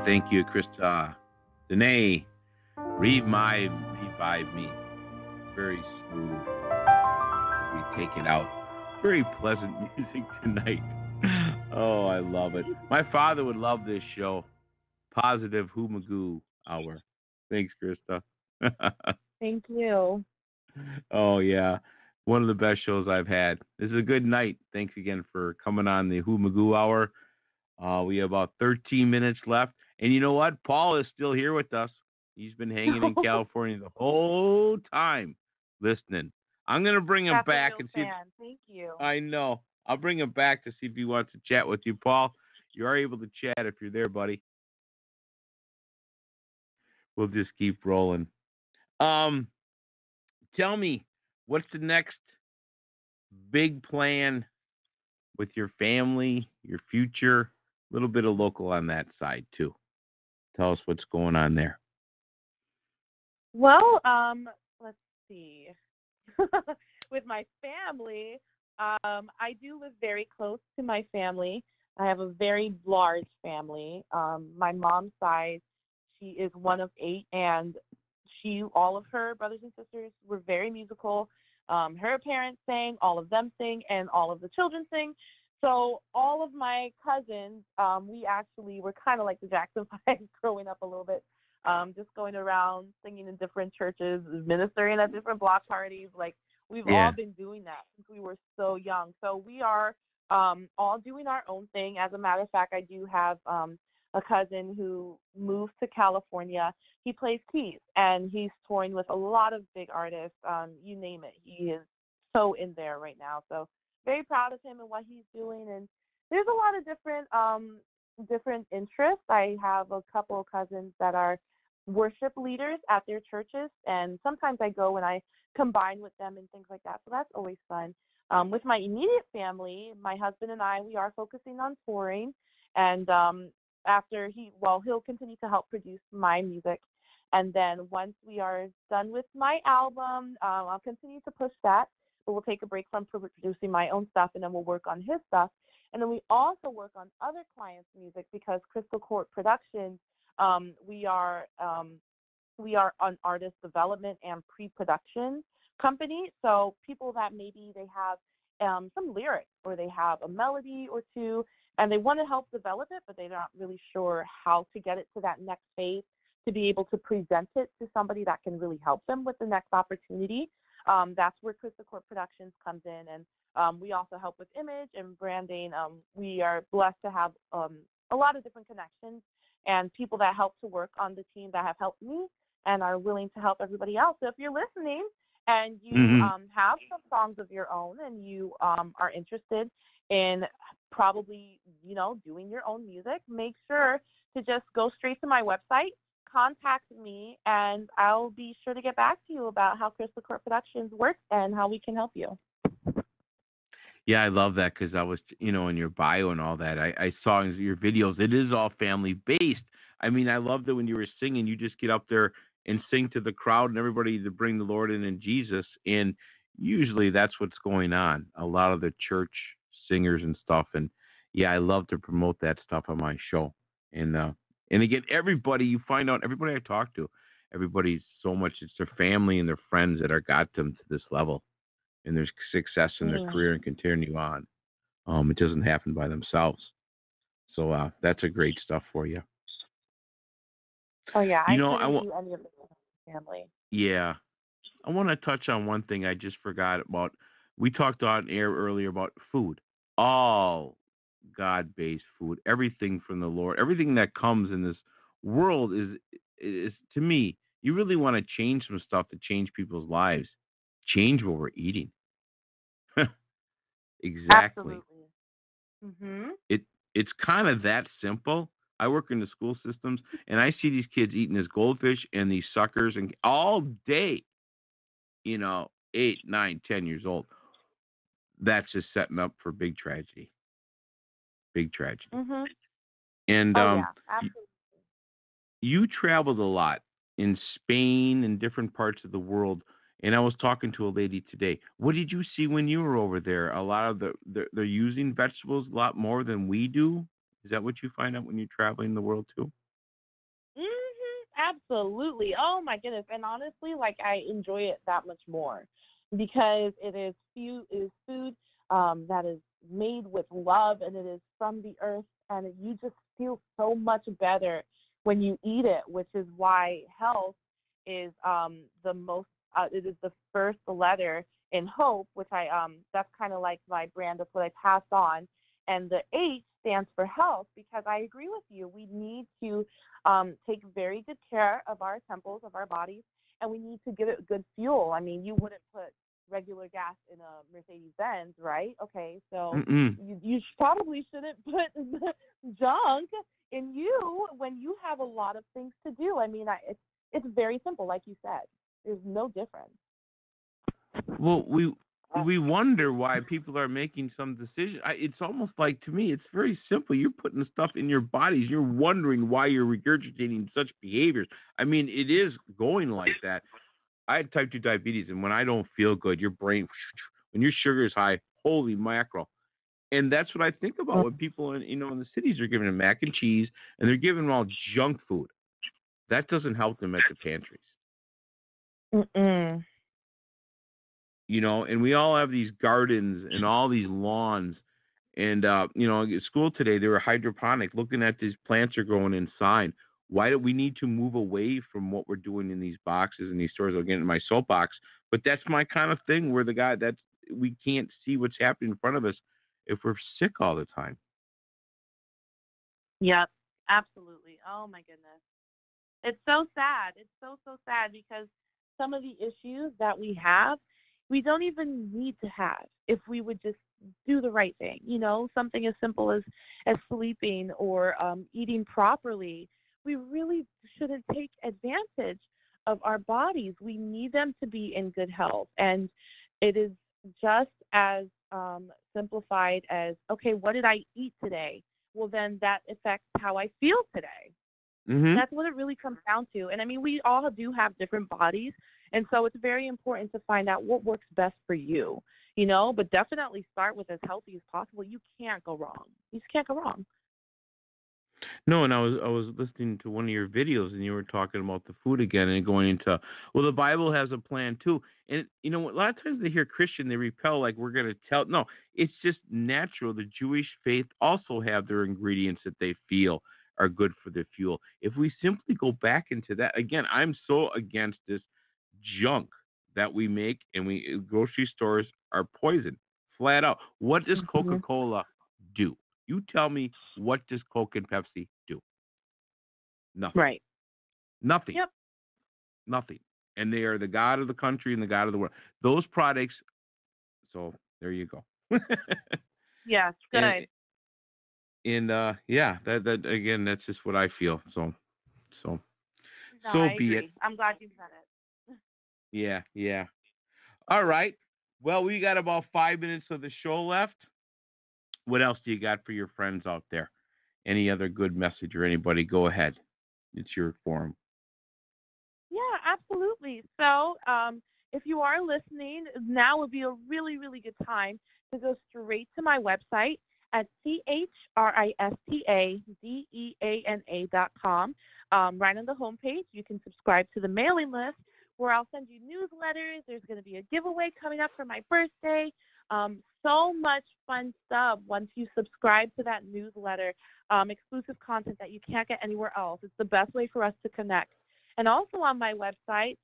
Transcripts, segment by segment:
Thank you, Christa Deana. Revive me. Very smooth. We take it out. Very pleasant music tonight. Oh, I love it. My father would love this show. Positive Hoomagoo Hour. Thanks, Krista. Thank you. Oh, yeah. One of the best shows I've had. This is a good night. Thanks again for coming on the Hoomagoo Hour. We have about 13 minutes left. And you know what? Paul is still here with us. He's been hanging in California the whole time listening. I'm going to bring him That's back a real and see. fan. Thank you. I know. I'll bring him back to see if he wants to chat with you, Paul. You are able to chat if you're there, buddy. We'll just keep rolling. Tell me, what's the next big plan with your family, your future? A little bit of local on that side, too. Tell us what's going on there. Well, let's see. With my family, I do live very close to my family. I have a very large family. My mom's side, she is one of 8, and all of her brothers and sisters were very musical. Her parents sang, all of them sing, and all of the children sing. So all of my cousins, we actually were kind of like the Jackson 5 growing up a little bit, just going around singing in different churches, ministering at different block parties. Like, we've all been doing that since we were so young. So we are all doing our own thing. As a matter of fact, I do have a cousin who moved to California. He plays keys, and he's touring with a lot of big artists. You name it. He is so in there right now. So very proud of him and what he's doing. And there's a lot of different interests. I have a couple of cousins that are worship leaders at their churches, and sometimes I go and I combine with them and things like that. So that's always fun. With my immediate family, my husband and I, we are focusing on touring, and after he'll continue to help produce my music. And then once we are done with my album, I'll continue to push that, but we'll take a break from producing my own stuff, and then we'll work on his stuff. And then we also work on other clients' music, because Crystal Court Productions, we are an artist development and pre-production company. So people that maybe they have some lyrics, or they have a melody or two, and they want to help develop it, but they're not really sure how to get it to that next phase to be able to present it to somebody that can really help them with the next opportunity. That's where Christa Court Productions comes in, and we also help with image and branding. We are blessed to have a lot of different connections and people that help to work on the team that have helped me and are willing to help everybody else. So if you're listening and you have some songs of your own, and you are interested in probably, doing your own music, make sure to just go straight to my website, contact me, and I'll be sure to get back to you about how Crystal Court Productions works and how we can help you. Yeah, I love that, because I was, in your bio and all that, I saw in your videos, it is all family-based. I mean, I love that when you were singing, you just get up there and sing to the crowd and everybody to bring the Lord in and Jesus. And usually that's what's going on, a lot of the church singers and stuff. And, yeah, I love to promote that stuff on my show. And again, everybody I talk to, everybody's so much, it's their family and their friends that are got them to this level and their success in their career and continue on. It doesn't happen by themselves. So that's a great stuff for you. Oh, yeah. I couldn't do any of it with my family. Yeah. I want to touch on one thing I just forgot about. We talked on air earlier about food. All God-based food, everything from the Lord, everything that comes in this world is to me, you really want to change some stuff to change people's lives. Change what we're eating. Exactly. Absolutely. It's kind of that simple. I work in the school systems, and I see these kids eating this goldfish and these suckers and all day. 8, 9, 10 years old. That's just setting up for big tragedy. Big tragedy. And yeah, absolutely. You traveled a lot in Spain and different parts of the world. And I was talking to a lady today. What did you see when you were over there? A lot of they're using vegetables a lot more than we do. Is that what you find out when you're traveling the world too? Absolutely. Oh my goodness. And honestly, like I enjoy it that much more because it is food that is made with love and it is from the earth and you just feel so much better when you eat it, which is why health is the most it is the first letter in hope, which I that's kind of like my brand. That's what I pass on. And the H stands for health because I agree with you. We need to take very good care of our temples, of our bodies, and we need to give it good fuel. I mean, you wouldn't put regular gas in a Mercedes Benz, right? Okay, so Mm-mm. you probably shouldn't put junk in you when you have a lot of things to do. I mean, it's very simple, like you said. There's no difference. Well, we wonder why people are making some decisions. It's almost like to me, it's very simple. You're putting stuff in your bodies. You're wondering why you're regurgitating such behaviors. I mean, it is going like that. I had type 2 diabetes, and when I don't feel good, your brain, when your sugar is high, holy mackerel. And that's what I think about when people in the cities are giving them mac and cheese, and they're giving them all junk food. That doesn't help them at the pantries. Mm-mm. And we all have these gardens and all these lawns. And, at school today, they were hydroponic, looking at these plants are growing inside. Why do we need to move away from what we're doing in these boxes and these stores? I'll get in my soapbox, but that's my kind of thing where we can't see what's happening in front of us if we're sick all the time. Yep, absolutely. Oh my goodness. It's so sad. It's so, so sad because some of the issues that we have, we don't even need to have if we would just do the right thing. Something as simple as sleeping or eating properly. We really shouldn't take advantage of our bodies. We need them to be in good health. And it is just as simplified as, okay, what did I eat today? Well, then that affects how I feel today. Mm-hmm. That's what it really comes down to. And I mean, we all do have different bodies. And so it's very important to find out what works best for you, but definitely start with as healthy as possible. You can't go wrong. You just can't go wrong. No, and I was listening to one of your videos, and you were talking about the food again, and going into, well, the Bible has a plan too. And a lot of times they hear Christian, they repel, like we're going to tell. No, it's just natural. The Jewish faith also have their ingredients that they feel are good for their fuel. If we simply go back into that again, I'm so against this junk that we make, and grocery stores are poison, flat out. What does Mm-hmm. Coca-Cola do? You tell me, what does Coke and Pepsi do? Nothing. Right. Nothing. Yep. Nothing. And they are the god of the country and the god of the world. Those products. So there you go. Yes. Good. Yeah, that again, that's just what I feel. So No, I be agree. it. I'm glad you said it. Yeah. All right. Well, we got about 5 minutes of the show left. What else do you got for your friends out there? Any other good message or anybody? Go ahead. It's your forum. Yeah, absolutely. So, if you are listening, now would be a really, really good time to go straight to my website at ChristaDeana.com. Right on the homepage, you can subscribe to the mailing list where I'll send you newsletters. There's going to be a giveaway coming up for my birthday. So much fun stuff once you subscribe to that newsletter. Exclusive content that you can't get anywhere else. It's the best way for us to connect. And also on my website,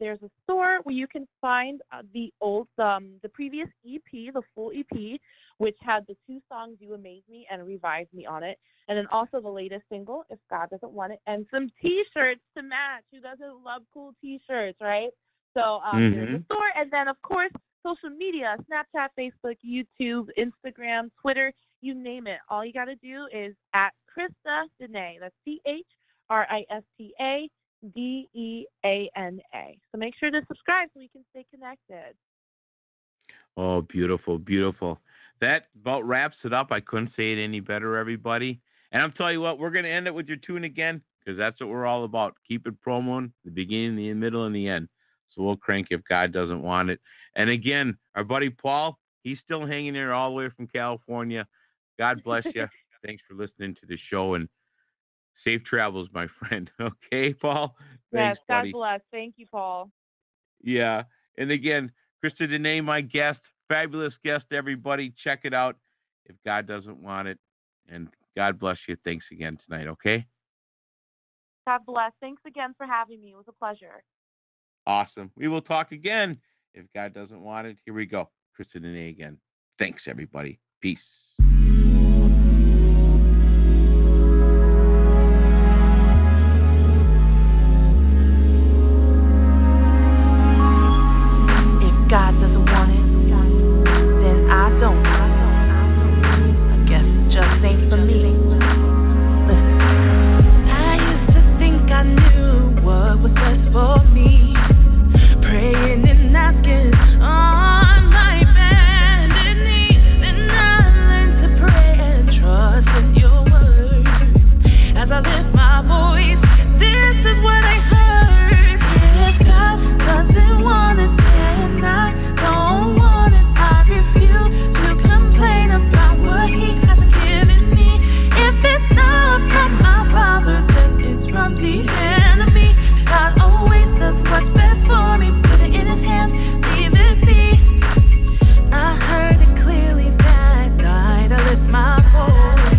there's a store where you can find the previous EP, the full EP, which had the 2 songs "You Amaze Me" and "Revive Me" on it, and then also the latest single, "If God Doesn't Want It," and some T-shirts to match. Who doesn't love cool T-shirts, right? So there's a store, and then of course social media: Snapchat, Facebook, YouTube, Instagram, Twitter, you name it. All you got to do is at Christa Deana. That's ChristaDeana. So make sure to subscribe so we can stay connected. Oh, beautiful, beautiful. That about wraps it up. I couldn't say it any better, everybody. And I'm telling you what, we're going to end it with your tune again, because that's what we're all about. Keep it promoing, the beginning, the middle, and the end. So we'll crank if God doesn't want it. And again, our buddy Paul, he's still hanging there all the way from California. God bless you. Thanks for listening to the show, and Safe travels, my friend. Okay, Paul? Yes, Thanks, God buddy. bless. Thank you, Paul. Yeah. And again, Christa Deana, my guest, fabulous guest, everybody. Check it out if God doesn't want it. And God bless you. Thanks again tonight, okay? God bless. Thanks again for having me. It was a pleasure. Awesome. We will talk again if God doesn't want it. Here we go. Christa Deana again. Thanks, everybody. Peace. If God doesn't want it, then I don't. I guess it just ain't for me. Listen. I used to think I knew what was best for me. Praying and asking on my bended knees. Then I learned to pray and trust in your word. As I lift my voice, this is what I heard. If God doesn't want it, then I don't want it. I refuse to complain about what He hasn't given me. If it's not from my Father, then it's from the enemy. God always does what's best for me. Put it in His hands, leave it be. I heard it clearly that night. I lift my voice.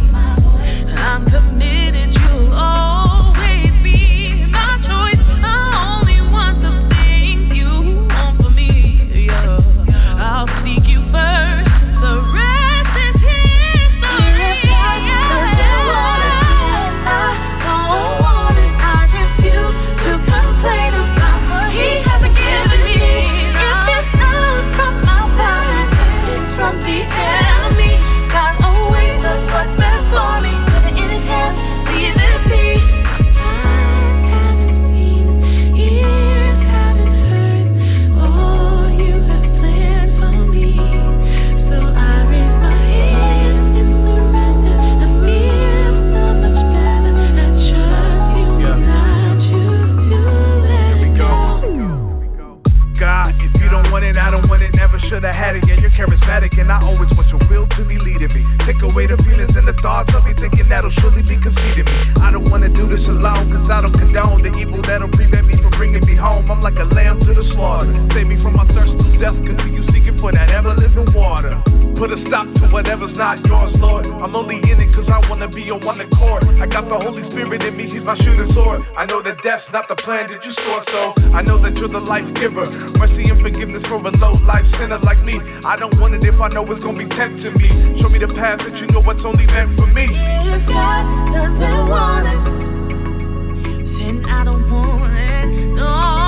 I'm committed, you'll always be my choice. I only want the things you want for me. Yeah, I'll seek you first. The rest is history. I don't want it. I refuse to complain about what He hasn't given me. If it's not from my Father, it's from the enemy. God always does what's best for me. Put it in His hands, leave it be. Eyes haven't seen, ears haven't heard all you have planned for me. So I raise my hands in surrender. I feel so much better. I trust you and I choose to let it go. God, if you don't want it, I don't want it. Never should have had it. Yeah, you're charismatic, and I always want your will to be leading me. Take away the feelings and the thoughts of me thinking that'll surely be conceding me. I don't want to do this alone, cause I don't condone the evil that'll prevent me from bringing me home. I'm like a lamb to the slaughter. Save me from my thirst to death, continue seeking for that ever-living water. Put a stop to whatever's not yours, Lord. I'm only in it cause I want to be on one accord. I got the Holy Spirit in me, He's my shooting sword. I know that death's not the plan that you saw, so I know that you're the life giver. Mercy and forgiveness for a low-life sinner like me. I don't want it if I know it's gonna be tempting me. Show me the path that you know what's only meant for me. If God doesn't want it, then I don't want it. No.